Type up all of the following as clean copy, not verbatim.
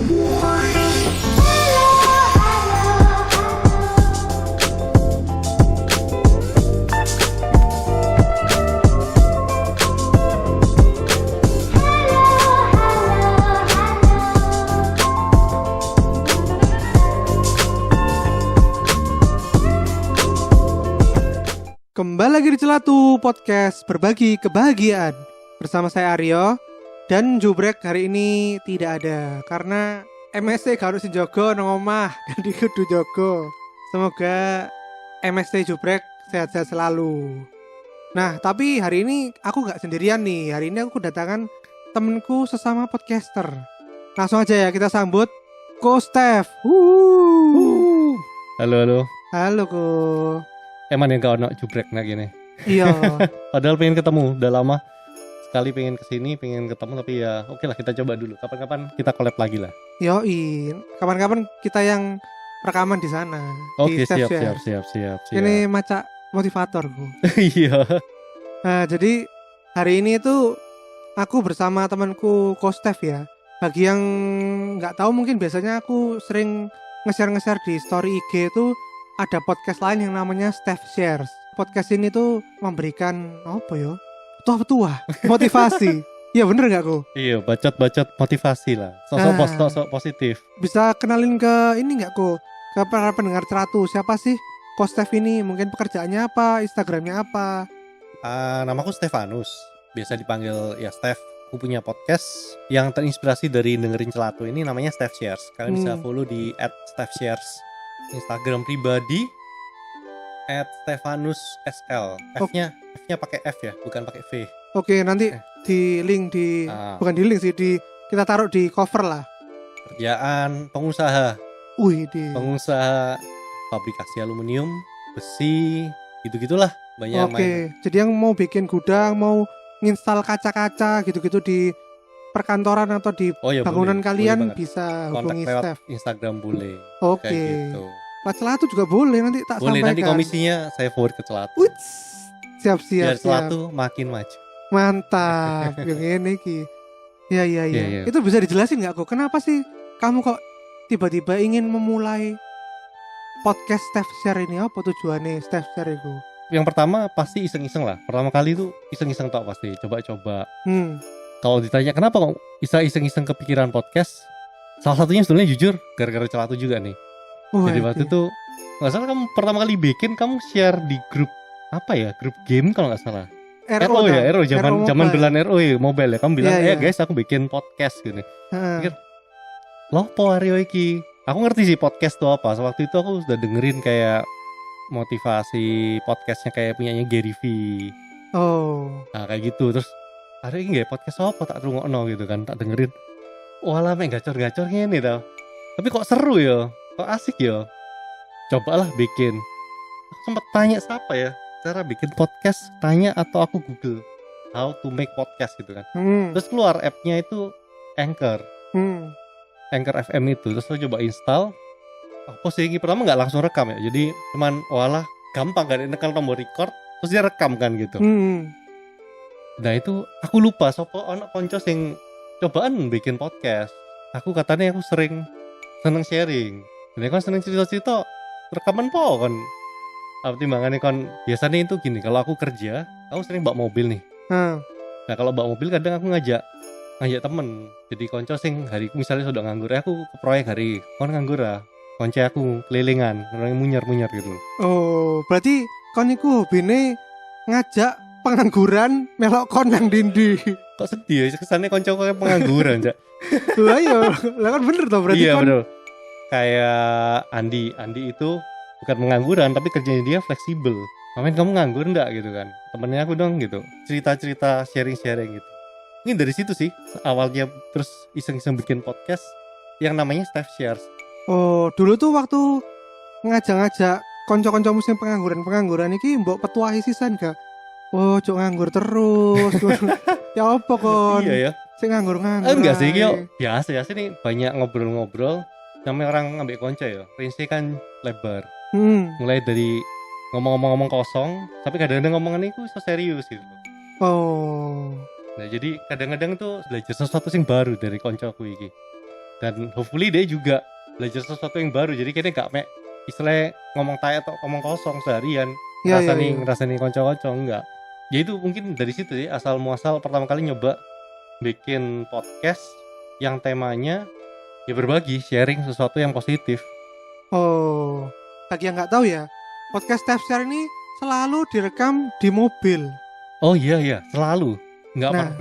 Kembali lagi di Celatu Podcast Berbagi Kebahagiaan. Bersama saya Aryo. Dan Jubrek hari ini tidak ada karena MSC harus dijogo nang omah dan di kudu jogo. Semoga MSC Jubrek sehat-sehat selalu. Nah, tapi hari ini aku gak sendirian nih. Hari ini aku kedatangan temenku sesama podcaster. Langsung aja ya kita sambut Ko Steph. Halo. Halo Ko. Emang yang kau nak jubrek nak gini. Iya. Padahal pengen ketemu, udah lama sekali pengen kesini, pengen ketemu, tapi ya oke lah kita coba dulu. Kapan-kapan kita collab lagi lah. Yoi, kapan-kapan kita yang rekaman di sana. Oke, di siap. Ini macak motivatorku. Iya. Nah, jadi hari ini itu aku bersama temanku Kostef ya. Bagi yang nggak tahu mungkin biasanya aku sering nge-share di story IG itu ada podcast lain yang namanya Steph Shares. Podcast ini tuh memberikan apa ya? Tua motivasi. Iya bener gak kok? Iya, bacot motivasi lah. Sok positif. Bisa kenalin ke ini gak kok? Ke para pendengar Celatu. Siapa sih Ko Steph ini? Mungkin pekerjaannya apa? Instagramnya apa? Namaku Stefanus. Biasa dipanggil ya Steph. Aku punya podcast yang terinspirasi dari dengerin Celatu ini namanya Steph Shares. Kalian bisa follow di @StephShares. Instagram pribadi @StefanusSL. F-nya pakai F ya, bukan pakai V. Oke, nanti di link bukan di link sih, kita taruh di cover lah. Kerjaan pengusaha. Pengusaha fabrikasi aluminium, besi, gitu-gitulah, banyak main. Oke, jadi yang mau bikin gudang, mau nginstal kaca-kaca gitu-gitu di perkantoran atau di bangunan boleh, kalian boleh bisa hubungi kontak lewat Steph. Instagram boleh. Oke. Gitu. Celatu juga boleh, nanti tak boleh, sampaikan. nanti komisinya saya forward ke Celatu. Siap. Biar Celatu makin maju. Mantap. Yang ini ki. Iya. Itu bisa dijelasin nggak kok? Kenapa sih kamu kok tiba-tiba ingin memulai podcast Steph Share ini? Apa tujuannya Steph Share itu? Yang pertama pasti iseng-iseng lah. Pertama kali itu iseng-iseng tok pasti. Coba-coba. Kalau ditanya kenapa kok bisa iseng-iseng kepikiran podcast, salah satunya sebenarnya jujur gara-gara Celatu juga nih. Jadi waktu itu nggak salah kamu pertama kali bikin, kamu share di grup apa ya, grup game kalau nggak salah. RO zaman belan RO ya, mobile ya. Kamu bilang guys aku bikin podcast gitu. Pikir loh Aryo iki. Aku ngerti sih podcast itu apa. Waktu itu aku sudah dengerin kayak motivasi podcastnya kayak punyanya Gary V. Nah kayak gitu. Terus ada ini nggak podcast apa tak rungokno gitu kan, tak dengerin. Walah mek gacor-gacor ngene tau. Tapi kok seru ya. Kok asik ya. Cobalah bikin. Aku sempat tanya siapa ya cara bikin podcast, tanya atau aku Google how to make podcast gitu kan. Terus keluar app-nya itu Anchor. Anchor FM itu. Terus aku coba install. Aku posisi pertama gak langsung rekam ya. Jadi cuman walah gampang kan, nekan tombol record terus dia rekam kan gitu. Nah itu aku lupa sopo ono konco sing cobaan bikin podcast. Aku katanya aku seneng sharing. Jadi kan seneng cerita-cerita rekaman po kan. Timbangannya kan biasanya itu gini, kalau aku kerja, aku sering bawa mobil nih. Nah kalau bawa mobil kadang aku ngajak temen. Jadi konco sing hari misalnya sudah nganggur, aku ke proyek hari, kon nganggur ah. Konco aku kelilingan, orang munyar gitu. Oh, berarti kon iku hobine ngajak pengangguran melok kon nang dindi. Kok sedih ya kesannya konco kayak pengangguran, Cak. Lah iya, lah kan bener toh berarti iya, kon. Bener. Kayak Andi itu bukan pengangguran tapi kerjanya dia fleksibel. Mamen kamu nganggur enggak gitu kan? Temennya aku dong gitu. Cerita-cerita sharing gitu. Ini dari situ sih awalnya, terus iseng-iseng bikin podcast yang namanya Steph Shares. Oh, dulu tuh waktu ngajak-ngajak konco-konco musim pengangguran iki mbok petuahi sisan gak? Oh, cok nganggur terus. Ya apa kon? Iya ya. Sing nganggur. Enggak sih, yo. Biasa nih banyak ngobrol-ngobrol. Namanya orang ngambil konco ya. Range kan lebar. Mulai dari ngomong-ngomong kosong, tapi kadang-kadang ngomongan itu so serius gitu. Oh. Nah, jadi kadang-kadang tuh belajar sesuatu yang baru dari koncoku iki. Dan hopefully dia juga belajar sesuatu yang baru. Jadi kayaknya gak istilahnya ngomong tai atau ngomong kosong seharian. Ngerasani konco-konco enggak. Ya itu mungkin dari situ ya, asal muasal pertama kali nyoba bikin podcast yang temanya ya berbagi, sharing sesuatu yang positif. Oh, bagi yang nggak tahu ya, podcast Stepshare ini selalu direkam di mobil. Oh iya, selalu.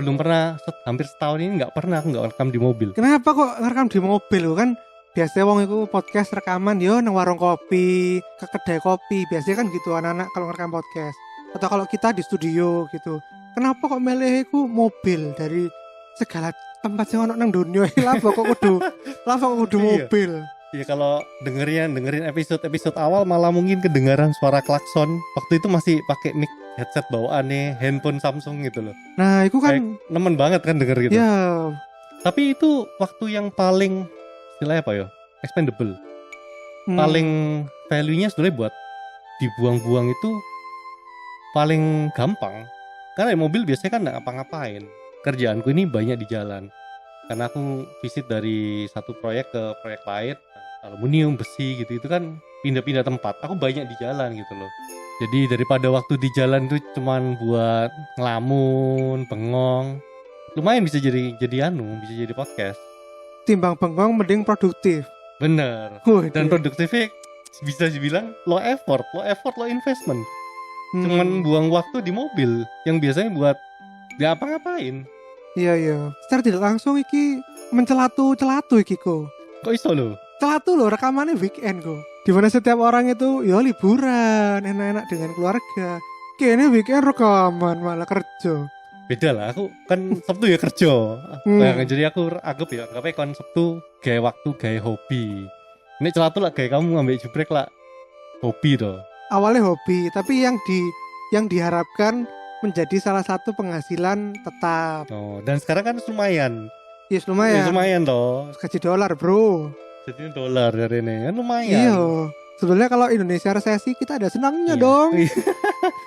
Belum pernah hampir setahun ini nggak pernah aku nggak rekam di mobil. Kenapa kok ngerekam di mobil? Kan biasanya wong itu podcast rekaman yo nang warung kopi, ke kedai kopi. Biasanya kan gitu anak-anak kalau ngerekam podcast. Atau kalau kita di studio gitu. Kenapa kok milih iku mobil dari segala tempat sing ono nang dunia iki? Lah kok kudu mobil. Iya, kalau dengerin episode awal malah mungkin kedengaran suara klakson. Waktu itu masih pakai mic headset bawaan nih, handphone Samsung gitu loh. Nah, itu kan nemen banget kan denger gitu. Ya. Tapi itu waktu yang paling istilahnya apa ya? Expendable. Paling value-nya sebenarnya buat dibuang-buang itu paling gampang. Karena mobil biasanya kan nggak ngapa-ngapain. Kerjaanku ini banyak di jalan. Karena aku visit dari satu proyek ke proyek lain, aluminium, besi gitu, itu kan pindah-pindah tempat. Aku banyak di jalan gitu loh. Jadi daripada waktu di jalan tuh cuman buat ngelamun, bengong, lumayan bisa jadi podcast. Timbang bengong mending produktif. Bener. Dan produktifnya bisa dibilang low effort, low investment. Cuman buang waktu di mobil yang biasanya buat gak apa-ngapain. Iya. Secara tidak langsung iki mencelatu iki kok. Kok iso lo? Celatu lo rekamannya weekend kok. Dimana setiap orang itu ya liburan, enak-enak dengan keluarga. Kayaknya weekend rekaman malah kerja. Beda lah, aku kan Sabtu ya kerja. Nah, jadi aku anggap kan Sabtu gaya waktu, gaya hobi. Ini celatu lah gaya kamu ngambil jubrek lah hobi toh. Awalnya hobi, tapi yang diharapkan menjadi salah satu penghasilan tetap. Oh, dan sekarang kan lumayan. Yes, lumayan. Lumayan toh. Gaji dolar, bro. Jadi dolar dari ini kan lumayan. Iya. Sebenarnya kalau Indonesia resesi kita ada senangnya dong.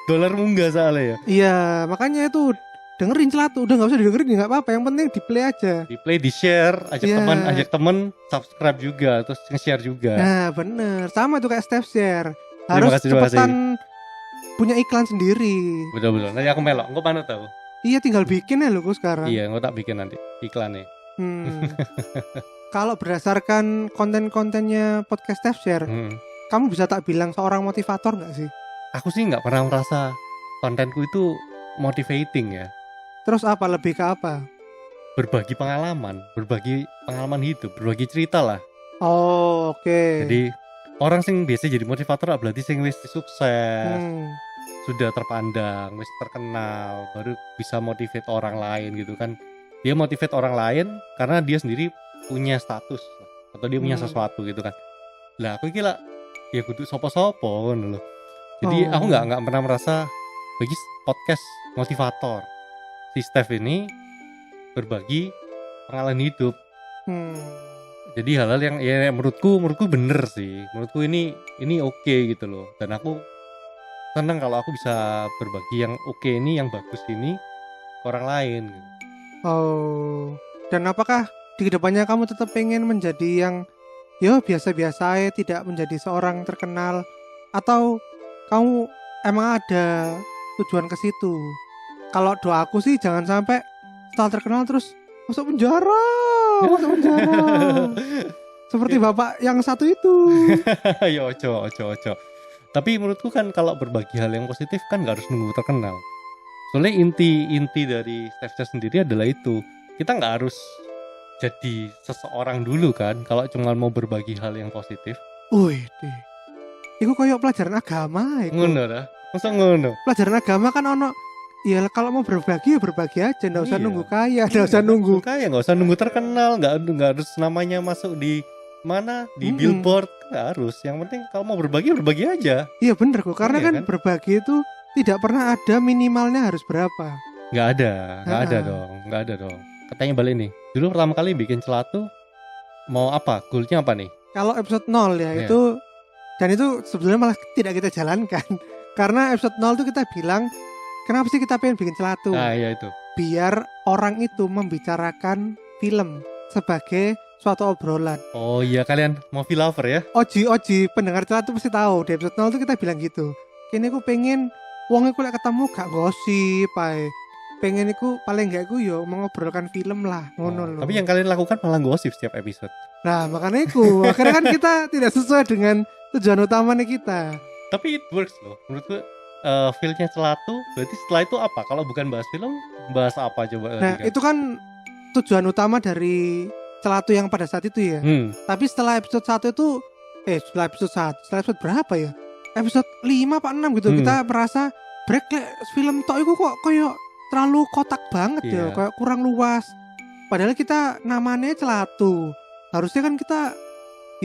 Dolar munggah soalnya ya. Iya, makanya itu dengerin celatu. Udah nggak usah didengerin, nggak apa-apa. Yang penting di play aja. Di play, di share, ajak teman, subscribe juga, terus nge-share juga. Nah, bener. Sama tuh kayak Stepshare. Harus cepetan punya iklan sendiri. Betul. Nanti aku melok. Engko mana tahu? Iya, tinggal bikin ya lo sekarang. Iya, engko tak bikin nanti iklannya. Kalau berdasarkan konten-kontennya podcast Stepshare, kamu bisa tak bilang seorang motivator nggak sih? Aku sih nggak pernah merasa kontenku itu motivating ya. Terus apa? Lebih ke apa? Berbagi pengalaman hidup, berbagi cerita lah. Oh, oke. Jadi orang sing biasa jadi motivator berarti sing wis sukses, sudah terpandang, wis terkenal, baru bisa motivate orang lain gitu kan. Dia motivate orang lain karena dia sendiri punya status atau dia punya sesuatu gitu kan. Lah aku kira ya kudu sopo-sopo ngono loh. Jadi aku nggak pernah merasa bagi podcast motivator. Si Steph ini berbagi pengalaman hidup. Jadi hal-hal yang ya menurutku bener sih. Menurutku ini oke gitu loh. Dan aku senang kalau aku bisa berbagi yang oke ini, yang bagus ini ke orang lain. Oh, dan apakah di kedepannya kamu tetap pengen menjadi yang biasa-biasa aja, tidak menjadi seorang terkenal, atau kamu emang ada tujuan ke situ? Kalau doaku sih jangan sampai setelah terkenal terus masuk penjara. Seperti bapak yang satu itu. Ya ojo. Tapi menurutku kan kalau berbagi hal yang positif kan gak harus nunggu terkenal. Soalnya inti dari Stepshare sendiri adalah itu. Kita gak harus jadi seseorang dulu kan kalau cuma mau berbagi hal yang positif. Wih, itu kayak pelajaran agama itu. Ngono dah. Masa ngono? Pelajaran agama kan ono. Ya kalau mau berbagi ya berbagi aja, nggak usah nunggu kaya, nggak usah nunggu kaya, nggak usah nunggu terkenal, nggak harus namanya masuk di mana di billboard, nggak harus. Yang penting kalau mau berbagi aja. Iya bener kok, karena kan berbagi itu tidak pernah ada minimalnya harus berapa. Nggak ada dong. Katanya balik nih. Dulu pertama kali bikin celatu mau apa? Goalnya apa nih? Kalau episode 0 ya itu, dan itu sebenarnya malah tidak kita jalankan. Karena episode 0 itu kita bilang, kenapa sih kita pengen bikin celatu? Iya itu. Biar orang itu membicarakan film sebagai suatu obrolan. Oh iya, kalian movie lover ya? Oji pendengar celatu pasti tahu di episode 0 tuh kita bilang gitu. Kini aku pengen wong iku lek ketemu gak gosip ae. Pengen iku paling gak iku yo mengobrolkan film lah ngono loh. Tapi yang kalian lakukan malah gosip setiap episode. Nah makanya iku akhirnya kan kita tidak sesuai dengan tujuan utamanya kita. Tapi it works loh menurutku. Feel-nya celatu berarti setelah itu apa? Kalau bukan bahas film, bahas apa coba? Nah itu kan tujuan utama dari celatu yang pada saat itu ya. Tapi setelah episode 1 itu setelah episode berapa ya? Episode 5 apa 6 gitu kita merasa break film tok iku kok kayak terlalu kotak banget ya, kayak kurang luas. Padahal kita namanya celatu. Harusnya kan kita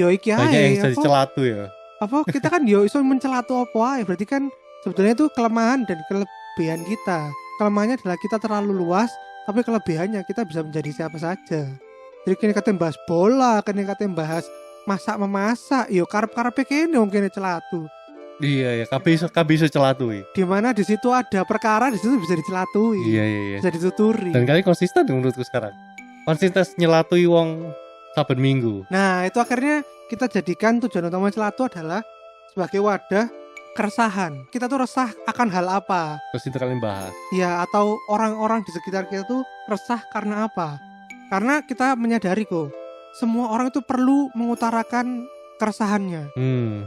yo iki ae. Banyak yang jadi celatu ya. Apa kita kan yo iso mencelatu apa ae. Berarti kan sebetulnya itu kelemahan dan kelebihan kita. Kelemahannya adalah kita terlalu luas, tapi kelebihannya kita bisa menjadi siapa saja. Jadi kini katanya bahas bola, kini katanya bahas masak-memasak, yo karep-karepe kene wong kene celatu. Iya ya, kabeh iso celatui. Di mana di situ ada perkara, di situ bisa dicelatui. Iya. Bisa dituturi. Dan kalian konsisten menurutku sekarang. Konsisten nyelatui wong saben minggu. Nah, itu akhirnya kita jadikan tujuan utama celatu adalah sebagai wadah keresahan. Kita tuh resah akan hal apa? Terus itu kalian bahas. Ya, atau orang-orang di sekitar kita tuh resah karena apa? Karena kita menyadari kok, semua orang itu perlu mengutarakan keresahannya.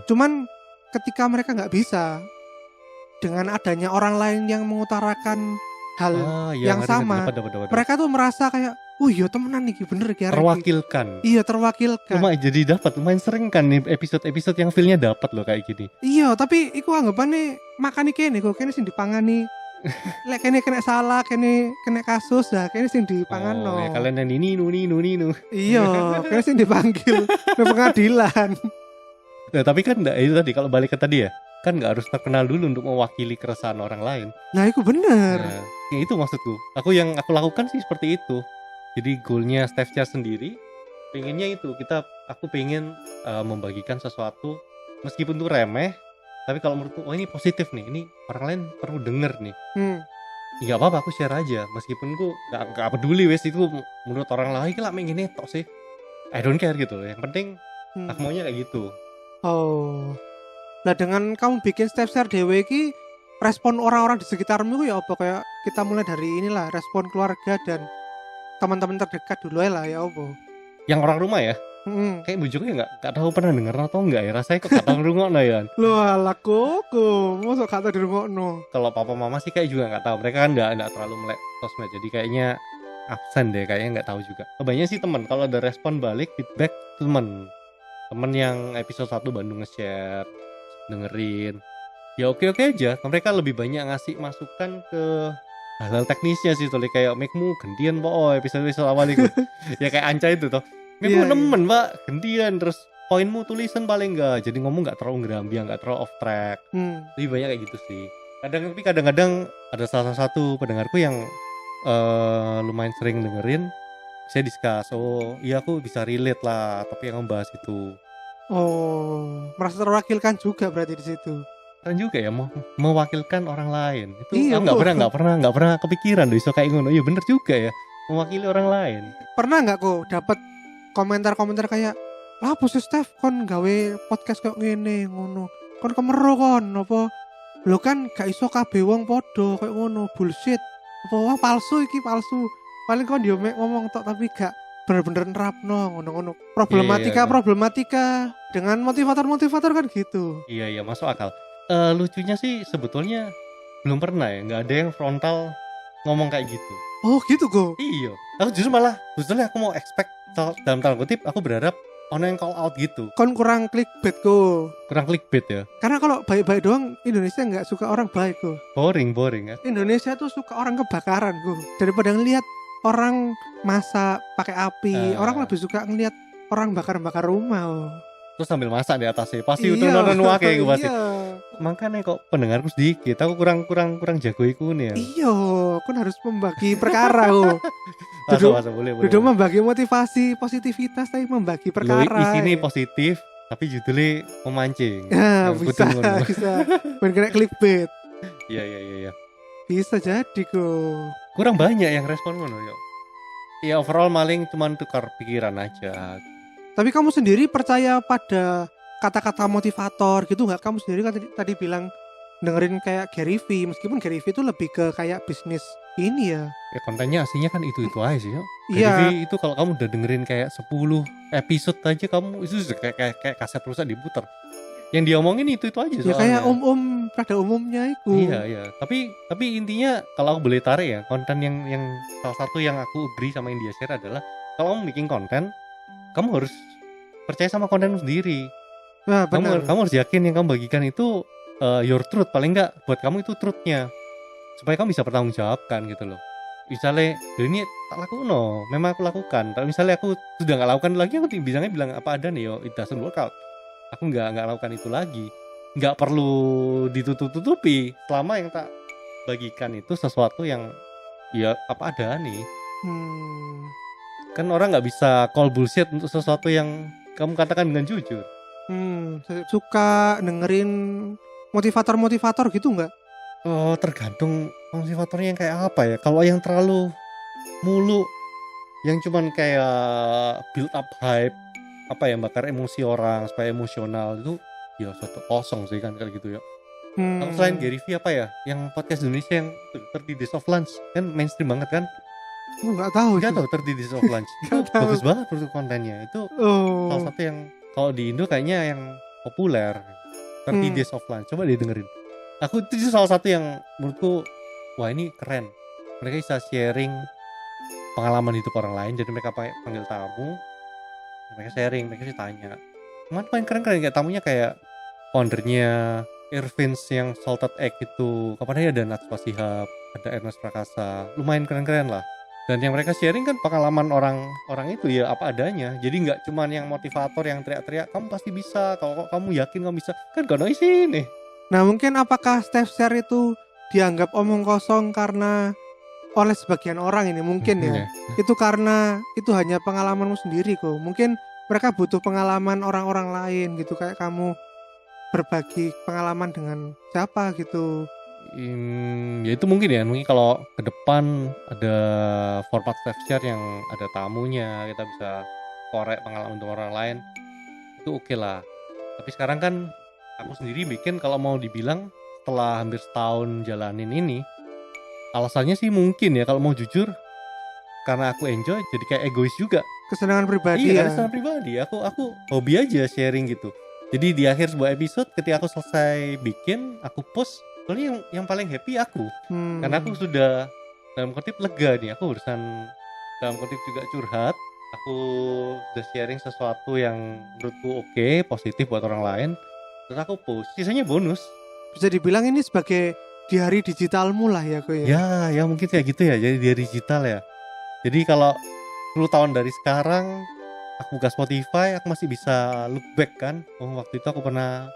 Cuman ketika mereka nggak bisa, dengan adanya orang lain yang mengutarakan hal yang sama, mereka tuh merasa kayak, iya temenan nih, bener kayak terwakilkan. Iya terwakilkan. Lumayan sering kan nih episode-episode yang feelnya dapat loh kayak gini. Iya, tapi iku anggapannya makani kene kok kene sing dipangani. Lek kene kena salah, kene kena kasus dah, kene sing dipangano. Ya kalian yang ninu. Iya, kene sing dipanggil ke pengadilan. Nah, tapi kan itu tadi kalau balik ke tadi ya, kan nggak harus terkenal dulu untuk mewakili keresahan orang lain. Nah, itu bener. Nah, ya itu maksudku. Yang aku lakukan sih seperti itu. Jadi goalnya Stefcha sendiri, pengennya itu aku pengen membagikan sesuatu meskipun tuh remeh. Tapi kalau menurutku, ini positif nih, ini orang lain perlu denger nih. Nggak apa-apa, aku share aja. Meskipun aku nggak peduli wes itu menurut orang lain lah main gini tok sih. I don't care gitu. Yang penting aku maunya kayak gitu. Oh, nah dengan kamu bikin step-share dewe ki, respon orang-orang di sekitarmu ya apa? Kayak kita mulai dari inilah, respon keluarga dan teman-teman terdekat dulu lah ya apa? Yang orang rumah ya? Kayak bujuknya nggak tahu pernah denger atau enggak ya, rasanya kok gak tahu rungokno ya. Loh ala koko, masa gak tahu dirungokno. Kalau papa mama sih kayak juga nggak tahu, mereka kan nggak terlalu melek sosmed, jadi kayaknya absen deh, kayaknya nggak tahu juga. Kebanyakan sih teman, kalau ada respon balik feedback teman yang episode 1 Bandung nge-share, dengerin, ya oke aja. Mereka lebih banyak ngasih masukan ke hal-hal teknisnya sih, soalnya kayak make-mu gantian episode awal itu. Ya kayak Anca itu toh. Memang nemen pak gantian, terus poinmu tulisan paling enggak, jadi ngomong nggak terlalu ngerambiang, nggak terlalu off track. Lebih banyak kayak gitu sih. Kadang-kadang ada salah satu pendengarku yang lumayan sering dengerin, saya discuss, iya aku bisa relate lah tapi yang membahas itu. Merasa terwakilkan juga berarti di situ. Keren juga ya, mewakilkan orang lain itu. Nggak pernah kepikiran deh so kayak ngono. Iya bener juga ya, mewakili orang lain. Pernah nggak kok dapat komentar kayak, lah apa sih Steph kon gawe podcast kayak ngene ngono, kon kemero kon apa lo kan gak iso kabeh wong podo kayak ngono, bullshit apa wah palsu paling kon yo ngomong tok tapi gak bener-bener nerapno ngono problematika dengan motivator kan gitu. Iya masuk akal. Lucunya sih sebetulnya belum pernah ya, nggak ada yang frontal ngomong kayak gitu. Oh gitu kok. Iya, aku justru aku mau expect dalam tanda kutip, aku berharap orang yang call out gitu. Kon kurang clickbait kok. Kurang clickbait ya. Karena kalau baik-baik doang Indonesia nggak suka orang baik kok. Boring ya. Indonesia tuh suka orang kebakaran kok. Daripada ngelihat orang masak pakai api, orang lebih suka ngelihat orang bakar rumah. Terus sambil masak di atasnya, pasti itu nonton wake gue pasti. Makanya kok pendengarku sedikit, aku kurang jago iku nih ya. Iya, kan harus membagi perkara kok. Boleh. Duduk membagi motivasi, positivitas, tapi membagi perkara. Isinya positif, tapi judulnya memancing. Ya, bisa. Ben kena clickbait. Iya. Bisa jadi kok. Kurang banyak yang respon ngono yo. Ya overall maling cuman tukar pikiran aja. Tapi kamu sendiri percaya pada kata-kata motivator gitu nggak? Kamu sendiri kan tadi bilang dengerin kayak Gary V, meskipun Gary V itu lebih ke kayak bisnis ini ya. Ya kontennya aslinya kan itu aja sih, yuk. Iya. Jadi itu kalau kamu udah dengerin kayak 10 episode aja, kamu itu sudah kayak kaset rusak diputer. Yang dia omongin itu aja soalnya. Ya kayak pada umumnya itu. Iya. Tapi intinya kalau aku boleh tarik ya, konten yang salah satu yang aku agree sama yang dia share adalah kalau kamu bikin konten, kamu harus percaya sama kontenmu sendiri. Nah, benar. Kamu harus yakin yang kamu bagikan itu your truth, paling enggak buat kamu itu truthnya, supaya kamu bisa bertanggung jawabkan gitu loh. Misalnya ini tak lakukan, memang aku lakukan. Tapi misalnya aku sudah nggak lakukan lagi, aku bilangnya bilang apa ada nih, it doesn't work out. Aku nggak lakukan itu lagi. Nggak perlu ditutup-tutupi selama yang tak bagikan itu sesuatu yang ya apa ada nih. Kan orang nggak bisa call bullshit untuk sesuatu yang kamu katakan dengan jujur. Suka dengerin motivator gitu nggak? Oh, tergantung motivatornya yang kayak apa ya. Kalau yang terlalu mulu, yang cuman kayak build up hype, apa ya, bakar emosi orang supaya emosional, itu ya suatu kosong sih kan kayak gitu ya. Kalau selain Gary V apa ya, yang podcast Indonesia yang 30 Days of Lunch kan mainstream banget kan? Nggak tahu. Nggak tahu 30 Days of Lunch. Itu bagus banget untuk kontennya. Itu salah satu yang kalau di Indo kayaknya yang populer. 30 Days of Lunch, coba didengerin. Aku itu salah satu yang menurutku wah ini keren. Mereka bisa sharing pengalaman hidup orang lain, jadi mereka panggil tamu, mereka sharing, mereka sih tanya. Cuman paling keren-keren kayak tamunya kayak foundernya Irvins yang Salted Egg itu, kapan ada Najwa Shihab, ada Ernest Prakasa, lumayan keren-keren lah. Dan yang mereka sharing kan pengalaman orang itu ya apa adanya. Jadi nggak cuman yang motivator yang teriak-teriak kamu pasti bisa, kalau kamu yakin kamu bisa, kan gak noise nih. Nah mungkin apakah Steph Share itu dianggap omong kosong karena oleh sebagian orang ini mungkin ya. Itu karena itu hanya pengalamanmu sendiri kok. Mungkin mereka butuh pengalaman orang-orang lain gitu, kayak kamu berbagi pengalaman dengan siapa gitu. Ya itu mungkin ya, mungkin kalau ke depan ada format Steph Share yang ada tamunya, kita bisa korek pengalaman untuk orang lain, itu oke lah. Tapi sekarang kan aku sendiri bikin, kalau mau dibilang setelah hampir setahun jalanin ini, alasannya sih mungkin ya kalau mau jujur karena aku enjoy, jadi kayak egois juga. Kesenangan pribadi. Iya, kesenangan pribadi. Aku hobi aja sharing gitu. Jadi di akhir sebuah episode ketika aku selesai bikin, aku post, soalnya yang paling happy aku. Karena aku sudah dalam kutip lega nih, aku urusan dalam kutip juga curhat. Aku sudah sharing sesuatu yang menurutku oke, positif buat orang lain. Terus aku post, sisanya bonus. Bisa dibilang ini sebagai diary digitalmu lah ya kok ya. Ya mungkin kayak gitu ya, jadi diary digital ya. Jadi kalau 10 tahun dari sekarang aku buka Spotify, aku masih bisa look back kan. Oh waktu itu aku pernah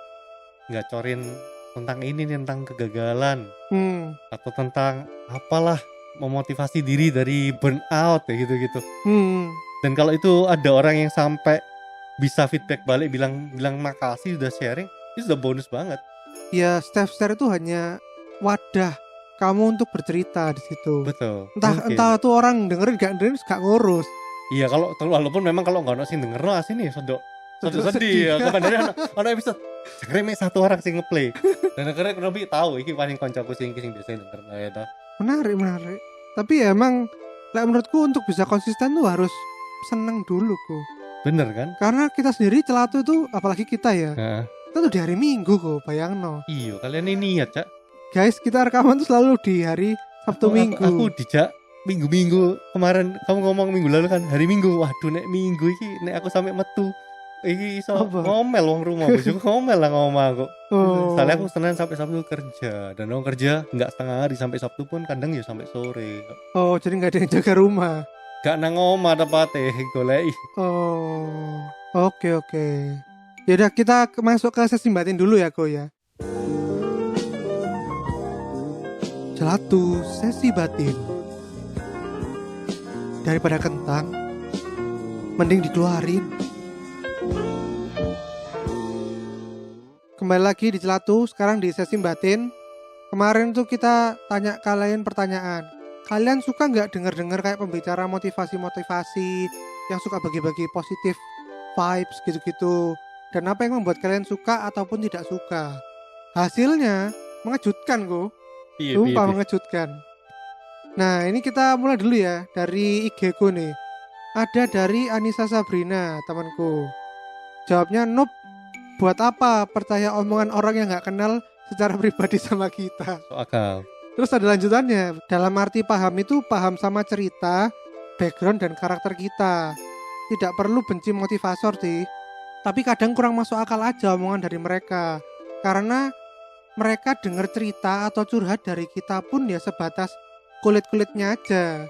ngacorin tentang ini, tentang kegagalan. Atau tentang apalah, memotivasi diri dari burnout ya gitu-gitu. Dan kalau itu ada orang yang sampai bisa feedback balik, bilang makasih sudah sharing, itu sudah bonus banget. Ya Steph Share itu hanya wadah kamu untuk bercerita di situ. Betul. Entah tuh orang dengerin gak ngurus. Iya, kalau walaupun memang kalau nggak sih denger lah sini sedih ya. Kebanyakan ada episode sekiranya satu orang sih ngeplay. Dan akhirnya lebih tahu iki paling koncoku sing biasa denger ya. Menarik. Tapi ya emang menurutku untuk bisa konsisten tuh harus seneng dulu kok. Bener kan? Karena kita sendiri Celatu tuh, apalagi kita ya. Kita tuh di hari Minggu kok, bayangno. Iya, kalian ini niat, Cak. Guys, kita rekaman tuh selalu di hari Sabtu Minggu. Aku dijak minggu kemarin, kamu ngomong minggu lalu kan hari Minggu. Waduh, nek minggu iki nek aku sampai metu iki iso ngomel wong rumah, bojoku ngomel lah ngomong aku. Soalnya aku Senin sampai Sabtu kerja, dan aku kerja nggak setengah hari, sampai Sabtu pun kadang ya sampai sore. Oh, jadi nggak ada yang jaga rumah. Gak nang omah tepatnya goleki. Oh, oke. Yaudah kita masuk ke sesi batin dulu ya Ko ya. Celatu sesi batin. Daripada kentang, mending dikeluarin. Kembali lagi di Celatu, sekarang di sesi batin. Kemarin tuh kita tanya kalian pertanyaan. kalian suka nggak denger-denger kayak pembicara motivasi-motivasi yang suka bagi-bagi positif vibes gitu-gitu? Dan apa yang membuat kalian suka ataupun tidak suka? Hasilnya mengejutkan kok. Sumpah mengejutkan. Nah ini kita mulai dulu ya dari IG ku nih. Ada dari Anissa Sabrina temanku. Jawabnya noob. Buat apa percaya omongan orang yang gak kenal secara pribadi sama kita? So akal. Terus ada lanjutannya. Dalam arti paham itu paham sama cerita, background dan karakter kita. Tidak perlu benci motivator sih. Tapi kadang kurang masuk akal aja omongan dari mereka. Karena mereka dengar cerita atau curhat dari kita pun ya sebatas kulit-kulitnya aja.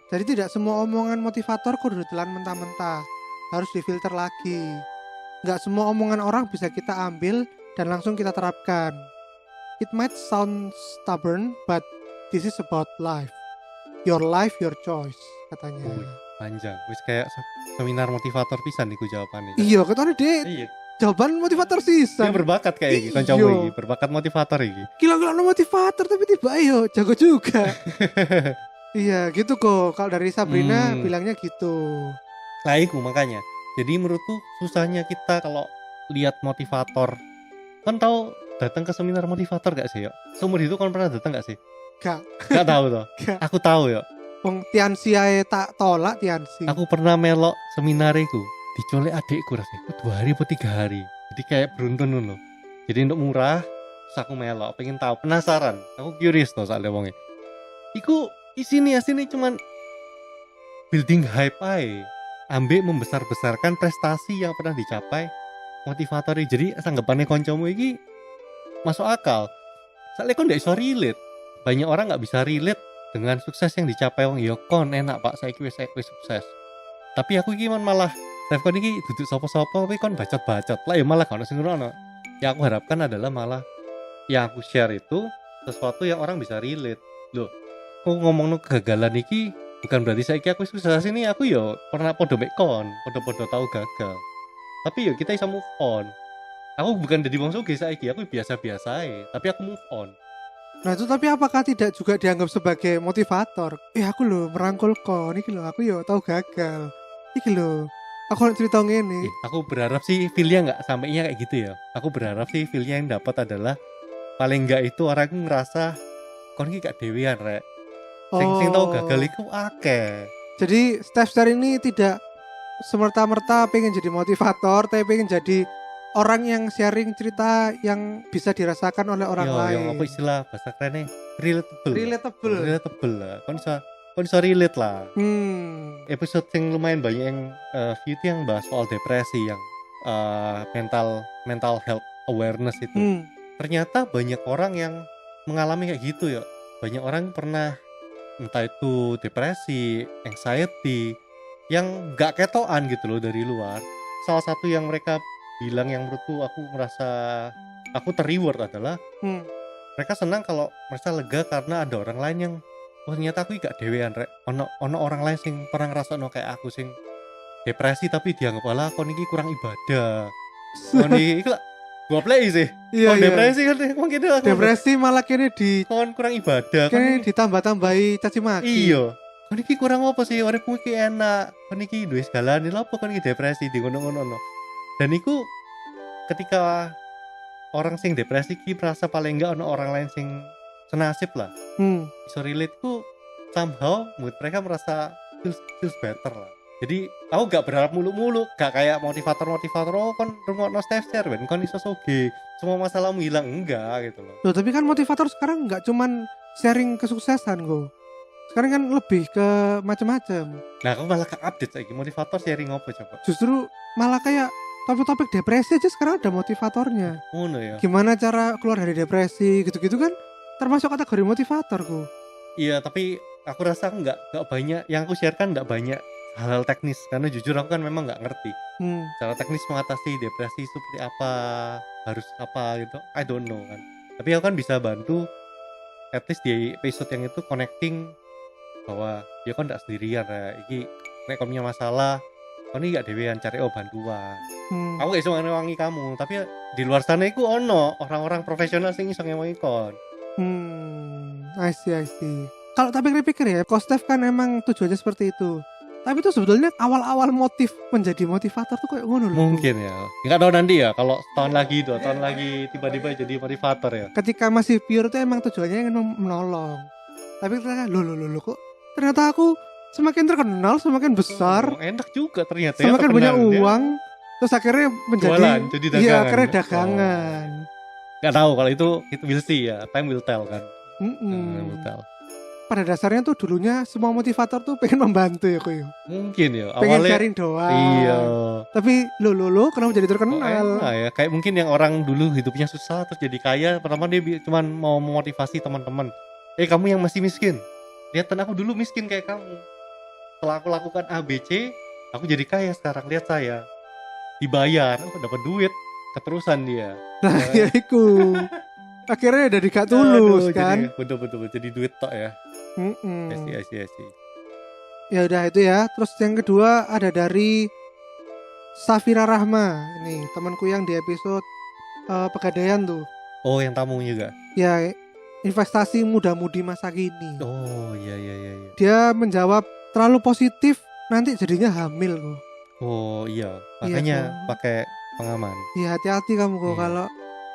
Jadi tidak semua omongan motivator kudu ditelan mentah-mentah. Harus difilter lagi. Gak semua omongan orang bisa kita ambil dan langsung kita terapkan. It might sound stubborn, but this is about life. Your life, your choice, katanya. Panjang, wis kayak seminar motivator pisan niku jawabannya. Iya, ketone deh. Iya. Jawaban motivator sih. Dia berbakat kayak iki, kancamu iki, berbakat motivator iki. Gila-gila motivator tapi tiba ayo jago juga. Iya, gitu kok. Kalau dari Sabrina bilangnya gitu. Lah iku makanya. Jadi menurutku susahnya kita kalau lihat motivator. Kan tahu datang ke seminar motivator gak sih ya? Seumur hidup kan pernah datang gak sih? Gak tahu toh. Aku tahu ya. Wong Tiansi ae tak tolak Tiansi. Aku pernah melok seminar iku, dicolek adikku rasanya 2 hari atau 3 hari. Jadi kayak beruntun loh. Jadi untuk murah, terus aku melok, pengen tahu, penasaran. Aku curious toh soalnya wongnya. Iku isine cuman building hype ae. Ambek membesar-besarkan prestasi yang pernah dicapai motivator. Jadi sanggapannya koncomu iki masuk akal. Soalnya kon gak bisa relate. Banyak orang gak bisa relate dengan sukses yang dicapai wong. Ya kon enak Pak, saiki wis sukses. Tapi aku iki malah kon iki duduk sapa-sapa tapi kon bacot-bacot lah ya malah kalau sing ngono. Yang aku harapkan adalah malah yang aku share itu sesuatu yang orang bisa relate. Loh, aku ngomongno kegagalan iki bukan berarti saiki aku sukses ini, aku yo pernah podo mek kon, podo-podo tahu gagal. Tapi yo kita bisa move on. Aku bukan jadi wong sugih saiki, aku biasa-biasa ae, tapi aku move on. Nah itu tapi apakah tidak juga dianggap sebagai motivator? Aku loh merangkul kon, iki loh aku yo tahu gagal. Iki loh, aku cerita ngene. Aku berharap sih feelnya nggak sampainya kayak gitu ya. Aku berharap sih feelnya yang dapat adalah paling nggak itu orang ngerasa kon iki gak dewean rek. Sing tau gagal iku akeh. Jadi Steph Star ini tidak semerta-merta pengen jadi motivator, tapi pengen jadi orang yang sharing cerita yang bisa dirasakan oleh orang lain. Yang apa istilah bahasa kerennya? Relatable lah. Kon bisa relate lah. Episode yang lumayan banyak yang view yang bahas soal depresi, yang mental health awareness itu. Ternyata banyak orang yang mengalami kayak gitu ya. Banyak orang pernah entah itu depresi, anxiety yang gak ketokan gitu loh dari luar. Salah satu yang mereka bilang yang menurutku aku merasa aku terreward adalah mereka senang kalau merasa lega karena ada orang lain yang ternyata aku gak dewean rek. Ono orang lain sing pernah ngrasakno kayak aku sing depresi tapi dianggap ala kon iki kurang ibadah. Kon iki gua play sih. Iya, depresi kan mungkin depresi malah kene di kon kurang ibadah. Kene ditambah-tambahi caci maki. Iya. Kon iki kurang apa sih? Uripmu iki enak. Kon iki duwe segalane lho apa kon iki depresi di ngono-ngono. Dan iku ketika orang sing depresi ki merasa paling enggak ono orang lain sing senasib lah. Bisa relate ku somehow mood mereka merasa feels better lah. Jadi aku gak berharap muluk-muluk, gak kayak motivator oh kon rungokno Steph Share ben kon iso soge, semua masalahmu hilang, enggak gitu loh. Loh tapi kan motivator sekarang gak cuman sharing kesuksesan kok. Sekarang kan lebih ke macam-macam. Nah aku malah ke update lagi motivator sharing apa coba? Justru malah kayak topik-topik depresi aja sekarang ada motivatornya. Oh no ya. Gimana cara keluar dari depresi gitu-gitu kan termasuk kategori motivator kok. Iya tapi aku rasa aku gak banyak yang aku share kan, gak banyak hal-hal teknis karena jujur aku kan memang nggak ngerti cara teknis mengatasi depresi seperti apa, harus apa gitu, I don't know kan. Tapi aku kan bisa bantu at least di episode yang itu connecting bahwa ya kan nggak sendirian ya, iki nek kamu punya masalah kau ini nggak dewean, cari bantuan. Aku gak bisa ngewangi kamu, tapi di luar sana itu ono orang-orang profesional sing iso ngewangi kon. I see. kalau tak pikir-pikir ya, Coach Steph kan emang tujuannya seperti itu. Tapi itu sebetulnya awal-awal motif menjadi motivator tuh kayak ngono loh. Mungkin ya. Nggak tahu nanti ya kalau setahun lagi, 2 tahun lagi tiba-tiba jadi motivator ya. Ketika masih pure tuh emang tujuannya ingin menolong. Tapi ternyata lo kok ternyata aku semakin terkenal, semakin besar, Enak juga ternyata semakin ya, banyak uang, terus akhirnya menjadi jualan, jadi dagangan. Iya, akhirnya dagangan. Nggak tahu kalau itu will see ya, time will tell kan. Time will tell. Pada dasarnya tuh dulunya semua motivator tuh pengen membantu ya koyo. Mungkin ya Pengen awalnya sharing doang. Iya. Tapi lo kenapa jadi terkenal? Ya kayak mungkin yang orang dulu hidupnya susah terus jadi kaya, pertama dia cuman mau memotivasi teman-teman. Kamu yang masih miskin, lihat aku dulu miskin kayak kamu. Setelah aku lakukan A B C, aku jadi kaya sekarang. Lihat saya, dibayar, aku dapat duit, keterusan dia. Nah, ya iku. Akhirnya dari gak tulus kan. Betul jadi duit tok ya. I see. Ya udah itu ya. Terus yang kedua ada dari Safira Rahma. Ini temanku yang di episode Pegadaian tuh. Oh, yang tamu juga. Ya, investasi muda-mudi masa kini. Oh, iya. Dia menjawab terlalu positif nanti jadinya hamil kok. Oh, iya. Makanya pakai pengaman. Iya, hati-hati kamu kok kalau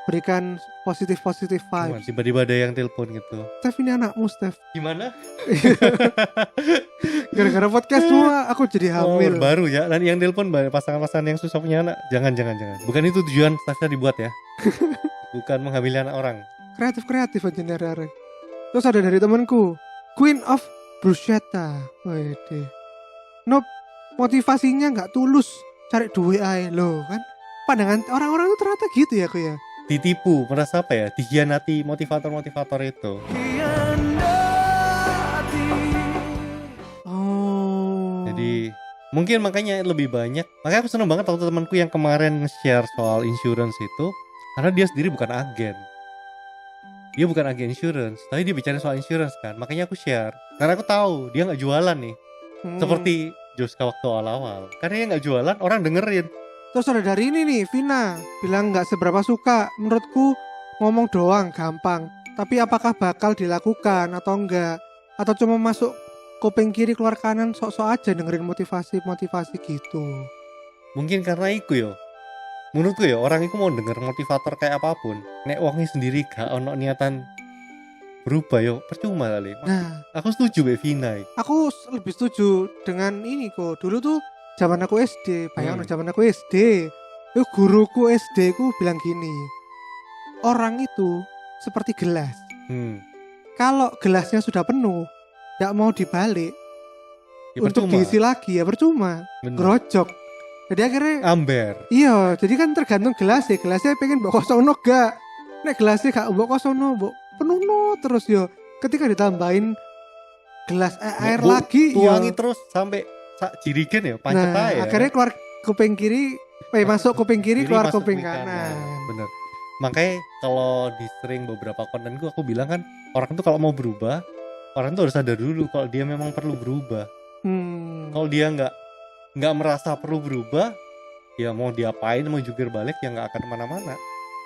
berikan positif vibes. Tiba-tiba ada yang telepon gitu. Steph, ini anakmu, Steph. Gimana? Gara-gara podcast semua aku jadi hamil. Baru ya. Dan yang telepon pasangan-pasangan yang susah punya anak. Jangan. Bukan itu tujuan Steph dibuat ya. Bukan menghamili anak orang. Kreatif aja nih. Terus ada dari temanku, Queen of Bruschetta. Wede. Nope, motivasinya nggak tulus, cari duit aja loh kan. Pandangan orang-orang itu ternyata gitu ya aku ya. Ditipu, merasa apa ya? Dikhianati motivator itu. Oh. Jadi mungkin makanya lebih banyak. Makanya aku seneng banget waktu temanku yang kemarin nge-share soal insurance itu, karena dia sendiri bukan agen. Dia bukan agen insurance, tapi dia bicara soal insurance kan. Makanya aku share. Karena aku tahu dia nggak jualan nih. Seperti Joska waktu awal-awal. Karena dia nggak jualan, orang dengerin. Terus ada dari ini nih, Vina bilang nggak seberapa suka. Menurutku ngomong doang gampang, tapi apakah bakal dilakukan atau enggak? Atau cuma masuk kuping kiri keluar kanan sok-sok aja dengerin motivasi gitu. Mungkin karena itu yo. Menurutku ya orang itu mau denger motivator kayak apapun, nek wongnya sendiri gak ono niatan berubah yo percuma kali. Nah, aku setuju Mbak Vina. Aku lebih setuju dengan ini kok. Dulu tuh zaman aku SD, zaman aku SD, guruku SD ku bilang gini, orang itu seperti gelas. Kalau gelasnya sudah penuh, tidak mau dibalik ya untuk diisi lagi ya percuma, gerojok. Jadi akhirnya amber. Iya, jadi kan tergantung gelasnya pengen mbok kosongno gak. Nek gelasnya gak mbok kosongno, mbok penuhno terus yo. Ketika ditambahin gelas air lagi, tuangi terus sampai sak jirigen ya, pancet aja. Akhirnya keluar kuping kiri, masuk kuping kiri, keluar kuping kanan. Bener. Makanya kalau di sering beberapa konten aku bilang kan, orang tuh kalau mau berubah, orang tuh harus sadar dulu kalau dia memang perlu berubah. Kalau dia nggak merasa perlu berubah, ya mau diapain, mau jungkir balik ya nggak akan kemana-mana.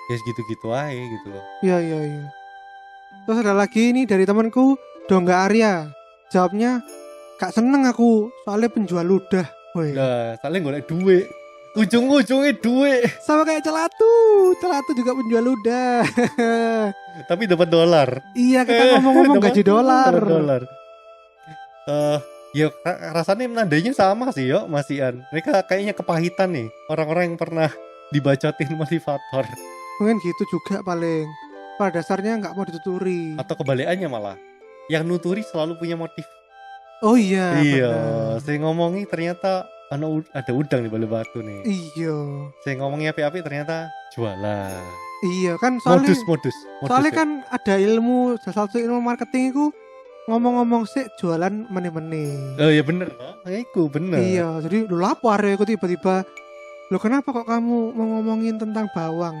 Ya segitu-gitu aja gitu loh. Iya. Terus ada lagi nih dari temanku, Dongga Arya. Jawabnya, gak seneng aku soalnya penjual ludah. Nah, soalnya golek duit. Ujung-ujungnya duit. Sama kayak Celatu juga penjual ludah. Tapi dapat dolar. Iya, kita ngomong-ngomong gaji dolar. Ya rasanya nadanya sama sih yo, masihan. Mereka kayaknya kepahitan nih, orang-orang yang pernah dibacotin motivator. Mungkin gitu juga paling. Pada dasarnya nggak mau dituturi. Atau kebalikannya malah, yang nuturi selalu punya motif. Oh iya. Iya, saya ngomongi ternyata ada udang di balik batu nih. Iya. Saya ngomongnya api-api ternyata jualan. Iya kan soalnya. Modus Soalnya ya. kan ada ilmu, salah satu ilmu marketing itu ngomong-ngomong sih jualan meneh-meneh. Oh iya bener, itu bener. Iya, jadi lu lapar ya, aku tiba-tiba, lo kenapa kok kamu mau ngomongin tentang bawang?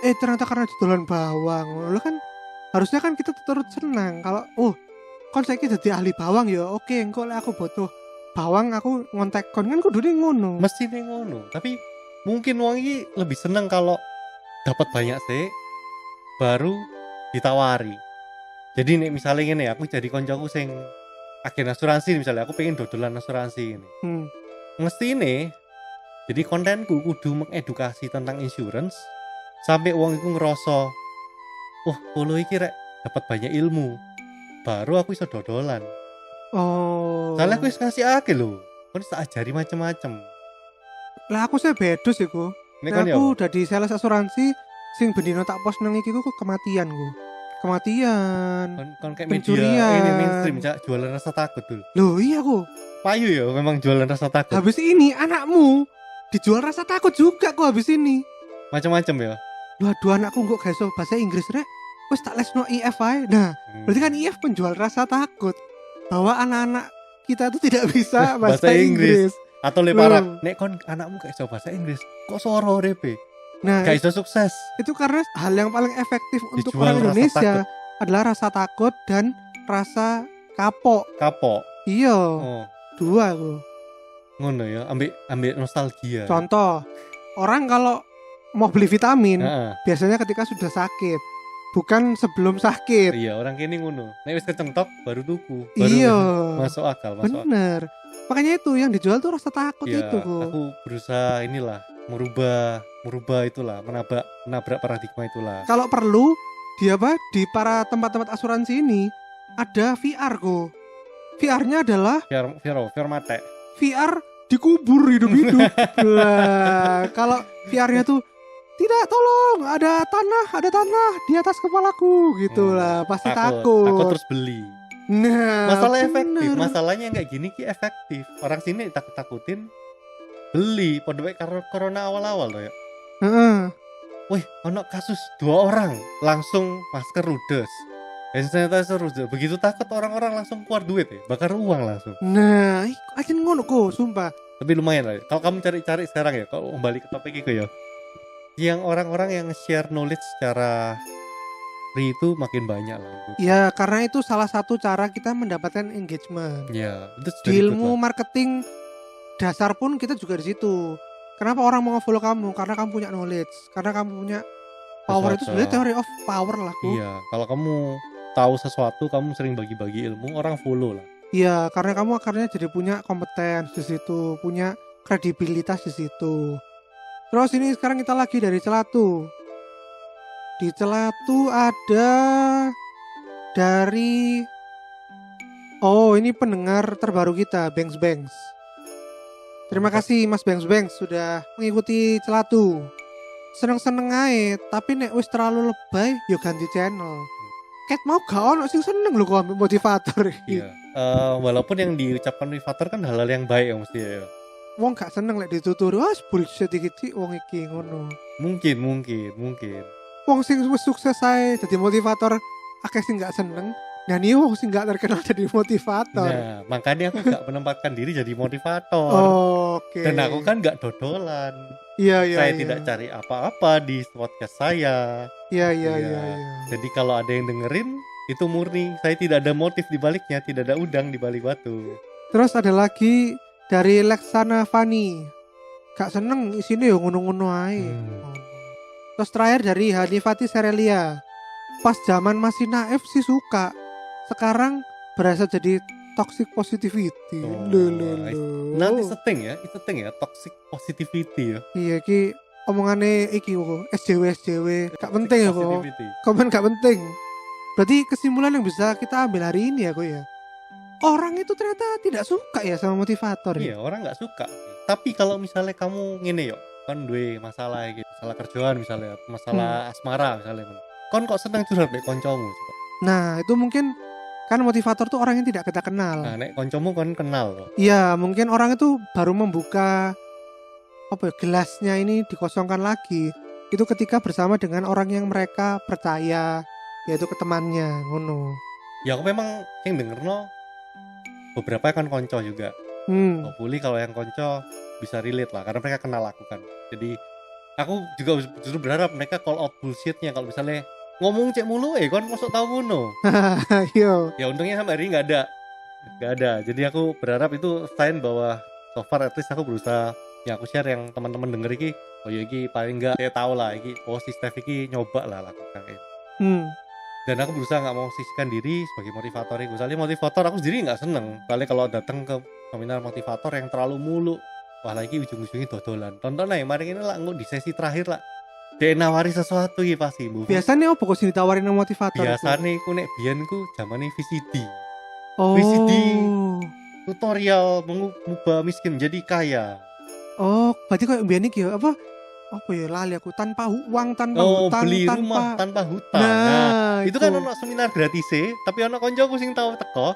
Ternyata karena jualan bawang. Lo kan harusnya kan kita turut senang kalau kon saiki jadi ahli bawang ya. Oke, engko lek aku butuh bawang aku ngontek kon kan kudune ngono. Mesti ngono, tapi mungkin wong iki lebih seneng kalau dapat banyak sih baru ditawari. Jadi nih misalnya ngene aku jadi koncoku sing agen asuransi misalnya aku pengen dodolan asuransi ini. Mesti ini jadi kontenku kudu mengedukasi tentang insurance sampai wong iku ngerasa wah polo iki rek dapat banyak ilmu baru aku iso dodolan. Soalnya aku wis ngasih akeh lho kan tak ajari macem-macem. Lah aku sih bedus iku. Nah, aku dadi sales asuransi sing bendino tak post nang iki ku kematian ku. Kematian. Kon kayak media ini mainstream jualan rasa takut tuh. Loh iya ku. Payu ya memang jualan rasa takut. Habis ini anakmu dijual rasa takut juga kok habis ini. Macam-macam ya. Loh aduh anakku kok gak iso bahasa Inggris rek. Wes tak lesno IF ae. Nah, berarti kan IF penjual rasa takut bahwa anak-anak kita itu tidak bisa bahasa Inggris. Atau lepara, nek kon anakmu gak iso bahasa Inggris, kok soro repe? Nah, gak iso sukses. Itu karena hal yang paling efektif untuk orang Indonesia adalah rasa takut dan rasa kapok. Iya. Dua aku. Ngono ya, ambek nostalgia. Contoh, orang kalau mau beli vitamin, biasanya ketika sudah sakit, bukan sebelum sakit. Iya, orang kini ngono. Nek wis kecentok baru tuku, baru masuk akal. Bener. Makanya itu yang dijual tuh rasa takut ya, itu kok. Aku berusaha inilah merubah itulah, menabrak paradigma itulah. Kalau perlu di para tempat-tempat asuransi ini ada VR kok. VR-nya adalah VR mate. VR dikubur hidup-hidup. Lah, kalau VR-nya tuh tidak, tolong, ada tanah di atas kepalaku gitulah, pasti takut terus beli. Nah, masalah efektif, masalahnya kayak gini ki efektif. Orang sini takut-takutin beli pada karena corona awal-awal loh ya. Wih, ono kasus 2 orang langsung masker ludes, hand sanitizer ludes. Begitu takut orang-orang langsung keluar duit ya, bakar uang langsung. Nah, aja ngono kok, sumpah. Tapi lumayan lah. Kalau kamu cari-cari sekarang ya, kalau kembali ke topik itu ya, yang orang-orang yang share knowledge secara free itu makin banyak lah. Ya, karena itu salah satu cara kita mendapatkan engagement. Ya, itu di ilmu marketing dasar pun kita juga di situ. Kenapa orang mau follow kamu? Karena kamu punya knowledge, karena kamu punya power. Itu sebenarnya theory of power lah. Iya, kalau kamu tahu sesuatu, kamu sering bagi-bagi ilmu, orang follow lah. Iya, karena kamu akhirnya jadi punya kompeten di situ, punya kredibilitas di situ. Terus ini sekarang kita lagi dari Celatu. Di Celatu ada dari ini pendengar terbaru kita, Bangs. Terima kasih Mas Bangs sudah mengikuti Celatu. Seneng-seneng aja, tapi nek wis terlalu lebay yo ganti channel. Ket mau gak ono sing seneng lho kok ambil motivator iki. Iya. Walaupun yang diucapkan motivator kan hal-hal yang baik ya mesti ya. Wong gak seneng lek dituturi, bullshit iki wong iki ngono. Mungkin. Wong sing wis sukses ae dadi motivator akeh sing gak seneng. Dan ini wong sing gak terkenal jadi motivator. Nah, makanya aku gak menempatkan diri jadi motivator. Oke. Dan aku kan gak dodolan. Iya. Saya tidak cari apa-apa di podcast saya. Iya. Jadi kalau ada yang dengerin, itu murni. Saya tidak ada motif di baliknya, tidak ada udang di balik batu. Terus ada lagi dari Lexana Fani. Gak seneng isinya yo ngono-ngono ae. Terus terakhir dari Hanifati Serelia. Pas zaman masih naif sih suka. Sekarang berasa jadi toxic positivity. Nah, it's a thing ya, toxic positivity ya. Iya ki omongane iki kok SJW gak penting ya kok. Komen gak penting. Berarti kesimpulan yang bisa kita ambil hari ini ya kok ya. Orang itu ternyata tidak suka ya sama motivator. Iya, orang gak suka. Tapi kalau misalnya kamu ngene yo, kan duwe masalah gitu, masalah kerjaan misalnya, masalah asmara misalnya. Kon kok seneng curhat mek koncomu? Nah, itu mungkin kan motivator tuh orang yang tidak kita kenal. Nah, nek koncomu kan kenal loh. Iya, mungkin orang itu baru membuka gelasnya ini dikosongkan lagi. Itu ketika bersama dengan orang yang mereka percaya, yaitu ke temannya, ngono. Ya aku memang yang dengerno beberapa kan konco juga. Hopefully kalau yang konco bisa relate lah, karena mereka kenal aku kan. Jadi aku juga justru berharap mereka call out bullshitnya. Kalau misalnya ngomong cek mulu kon masuk tahu ngono. Yo. Ya untungnya sampai hari ini nggak ada. Jadi aku berharap itu sign bahwa so far at least aku berusaha yang aku share yang teman-teman denger iki. Oh ya iki paling nggak saya tahu lah iki. Oh si Steph iki nyoba lah lakukan. Dan aku berusaha nggak mau sisihkan diri sebagai motivator itu. Soalnya motivator aku sendiri nggak seneng. Soalnya kalau datang ke seminar motivator yang terlalu mulu, wah lagi ujung-ujungnya dodolan. Tonton aja, mari ini lah di sesi terakhir lah. Dia nawari sesuatu ya pasti bu. Biasanya apa kok sih ditawarin motivator? Biasanya aku nek biyen ku zamane VCD. Oh. VCD tutorial mengubah miskin menjadi kaya. Oh, berarti kayak biyen iki ya apa ya lali aku tanpa uang, tanpa hutang, beli tanpa rumah tanpa hutang. Nah, itu kan ono seminar gratis tapi ono koncoku sing tau teko.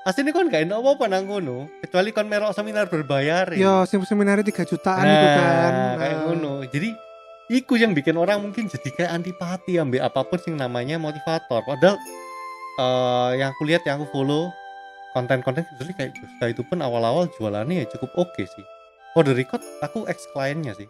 Asline kon gak enak apa-apa nang ngono, kecuali kon merok seminar berbayar. Yo, seminarnya 3 jutaan itu kan. Kayak ngono. Jadi iku yang bikin orang mungkin jadi kayak antipati ambek apapun sing namanya motivator. Padahal yang aku lihat, yang aku follow konten-konten jadi kayak Joska itu pun awal-awal jualannya ya cukup oke sih. For the record aku ex kliennya sih.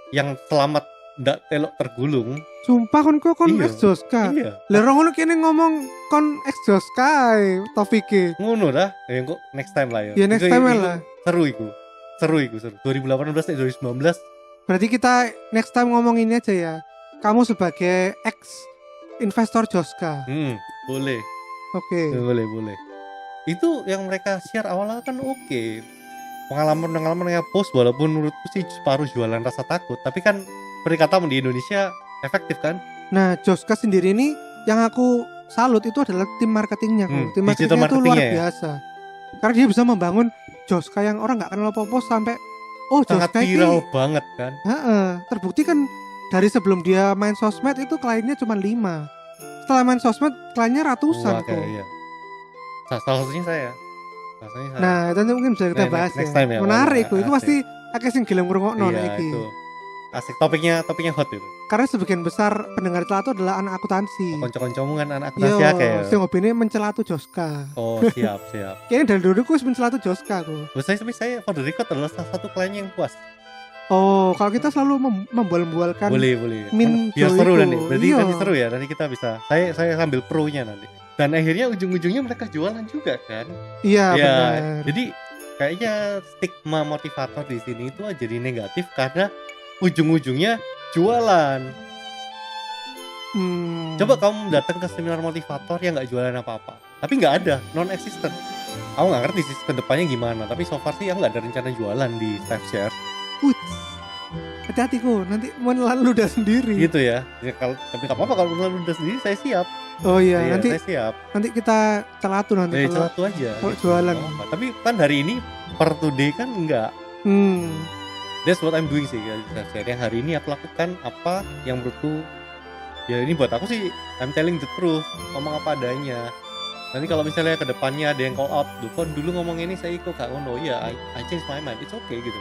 Yang selamat ndak telok tergulung. Sumpah kon ex Joska. Iya. Lah ngono kene ngomong kon ex Joska Taufiki. Ngono dah. Ya kok next time lah ya. Ya next time lah. Seru iku. 2018 dan 2019. Berarti kita next time ngomong ini aja ya. Kamu sebagai ex investor Joska. Boleh. Oke. Boleh. Itu yang mereka share awalnya kan oke. Pengalaman yang post walaupun menurutku sih separuh jualan rasa takut, tapi kan perikata di Indonesia efektif kan. Nah Joska sendiri ini yang aku salut itu adalah tim marketingnya tim marketingnya itu luar biasa karena dia bisa membangun Joska yang orang nggak kenal apa-apa sampai sangat Joska viral banget kan. Terbukti kan dari sebelum dia main sosmed itu kliennya cuma 5, setelah main sosmed kliennya ratusan kok. Iya. Salah satunya saya. Nah, itu mungkin bisa kita bahas ya. Time, menarik itu pasti akeh sing gelem ngrungokno iki. Itu. Asik topiknya hot itu. Karena sebagian besar pendengar celatu adalah anak akuntansi. Konco-koncomu kan anak akuntansi akeh ya. Sing hobine mencelatu Joska. Oh, siap. Kayaknya dari dulu aku mencelatu Joska kok. Saya for the record adalah salah satu klien yang puas. Oh, kalau kita selalu membual-bualkan. Boleh. Biar seru nanti. Berarti nanti seru ya. Nanti kita bisa. Saya sambil pro-nya nanti. Dan akhirnya ujung-ujungnya mereka jualan juga kan. Iya, benar. Jadi kayaknya stigma motivator di sini itu jadi negatif karena ujung-ujungnya jualan. Coba kamu datang ke seminar motivator yang nggak jualan apa-apa, tapi nggak ada, non-existent. Aku nggak ngerti sih ke depannya gimana, tapi so far sih aku nggak ada rencana jualan di Step Share. Hati-hati kok, nanti menelan ludah sendiri. Gitu ya. Tapi nggak apa-apa kalau menelan ludah sendiri, saya siap. Oh iya, nanti saya siap. Nanti kita celatu nanti. Celatu aja. Kalau jualan. Tapi kan hari ini per today kan enggak. That's what I'm doing sih guys. Yang hari ini aku lakukan apa yang menurutku ya ini buat aku sih I'm telling the truth, ngomong apa adanya. Nanti kalau misalnya ke depannya ada yang call out, dulu ngomong ini saya ikut gak ngono, ya I change my mind, it's okay gitu.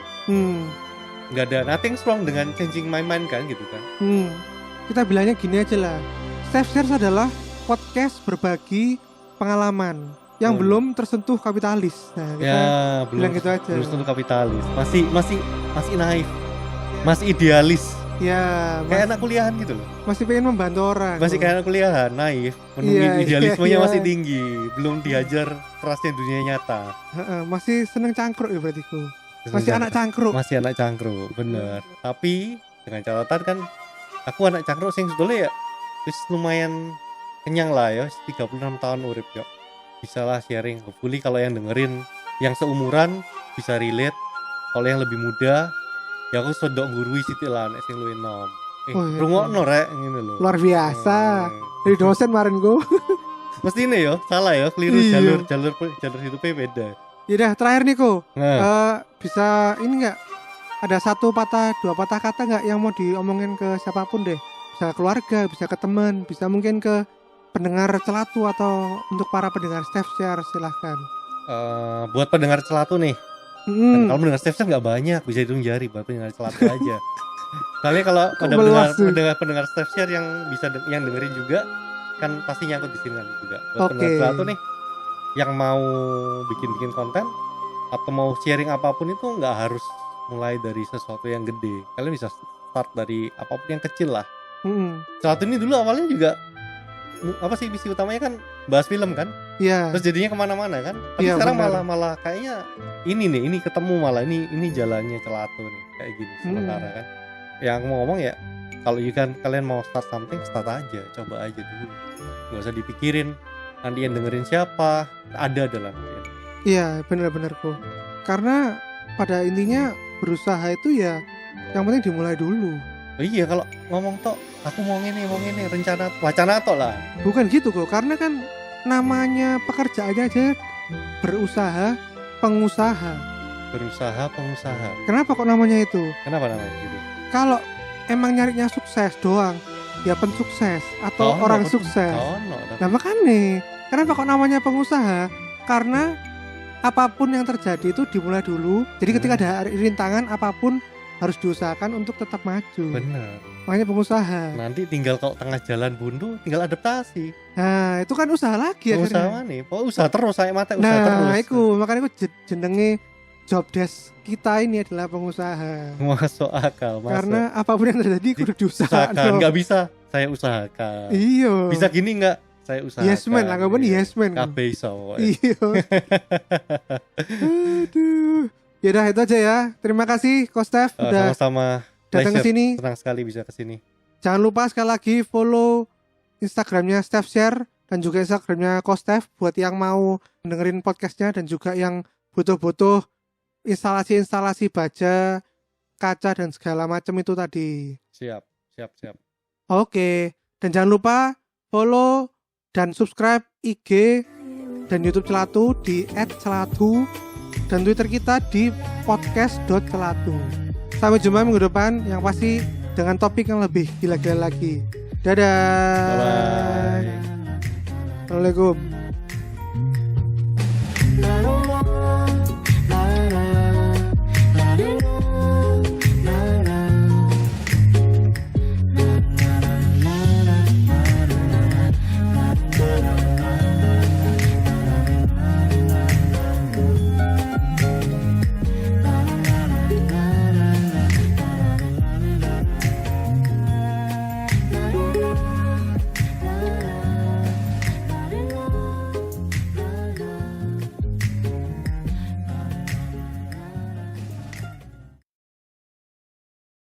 Nggak ada nothing wrong dengan changing my mind kan gitu kan. Kita bilangnya gini aja lah, Step Share adalah podcast berbagi pengalaman yang belum tersentuh kapitalis. Nah, kita bilang gitu aja. Belum tersentuh kapitalis, masih naif, masih idealis. Ya, kayak anak kuliahan gitu loh. Masih pengen membantu orang. Masih kayak anak kuliahan, naif, idealismenya masih tinggi, belum diajar kerasnya dunia nyata. Masih seneng cangkruk ya berarti ku. Masih anak cangkruk, bener. Tapi dengan catatan kan, aku anak cangkruk sing sebetulnya ya, lumayan kenyang lah ya, 36 tahun urip ya. Bisa lah sharing, hopefully kalau yang dengerin yang seumuran bisa relate. Kalau yang lebih muda ya aku sodok gurui sitik lah nek sing luwih enom. Rungokno rek ngene lho. Luar biasa. Dari dosen kemarin go. Mesti ini ya, salah ya, keliru jalur hidupnya beda. Yaudah terakhir nih Ko. Bisa ini enggak ada satu patah dua patah kata enggak yang mau diomongin ke siapapun deh. Bisa keluarga, bisa ke teman, bisa mungkin ke pendengar celatu atau untuk para pendengar Step Share silahkan. Buat pendengar celatu nih. Kalau pendengar Step Share nggak banyak, bisa hitung jari buat pendengar celatu aja. Kali kalau ada pendengar Step Share yang bisa yang dengerin juga, kan pasti nyangkut di sini kan juga. Buat pendengar celatu nih, yang mau bikin konten atau mau sharing apapun itu nggak harus mulai dari sesuatu yang gede. Kalian bisa start dari apapun yang kecil lah. Celatu ini dulu awalnya juga apa sih misi utamanya kan bahas film kan? Iya. Terus jadinya kemana-mana kan? Tapi sekarang malah kayaknya ini ketemu malah ini jalannya celatu nih kayak gini sementara kan. Yang aku mau ngomong ya Kalau kalian mau start something, start aja, coba aja dulu, nggak usah dipikirin nanti yang dengerin siapa, ada adalah. Iya, benar-benar kok. Karena pada intinya berusaha itu ya yang penting dimulai dulu. Oh iya, kalau ngomong tok aku mau ini rencana wacana tok lah. Bukan gitu kok, karena kan namanya pekerjaannya aja berusaha pengusaha. Berusaha pengusaha. Kenapa kok namanya itu? Kenapa namanya gitu? Kalau emang nyarinya sukses doang, ya pensukses atau orang sukses. Nah makanya kenapa kok namanya pengusaha? Karena apapun yang terjadi itu dimulai dulu. Jadi ketika ada rintangan apapun harus diusahakan untuk tetap maju. Bener. Makanya pengusaha. Nanti tinggal kalau tengah jalan buntu, tinggal adaptasi. Nah itu kan usaha lagi ya. Usaha nih, usaha terus saya mata usaha terus. Nah itu makanya aku jenenge job desk kita ini adalah pengusaha. Masuk akal. Karena apapun yang terjadi kudu diusahakan. Nggak bisa saya usahakan. Iya. Bisa gini nggak? Saya usahakan. Yes man, anggapan yes man. Kabeh iso. Iya. Aduh. Yaudah itu aja ya. Terima kasih Ko Stef udah sama-sama datang ke sini. Senang sekali bisa ke sini. Jangan lupa sekali lagi follow Instagramnya Stef Share dan juga Instagramnya Ko Stef buat yang mau dengerin podcastnya dan juga yang butuh-butuh instalasi baja, kaca dan segala macam itu tadi. Siap. Oke. Dan jangan lupa follow dan subscribe IG dan YouTube Celatu di @celatu dan Twitter kita di podcast.celatu. Sampai jumpa minggu depan yang pasti dengan topik yang lebih gila-gila lagi. Dadah. Bye. Assalamualaikum.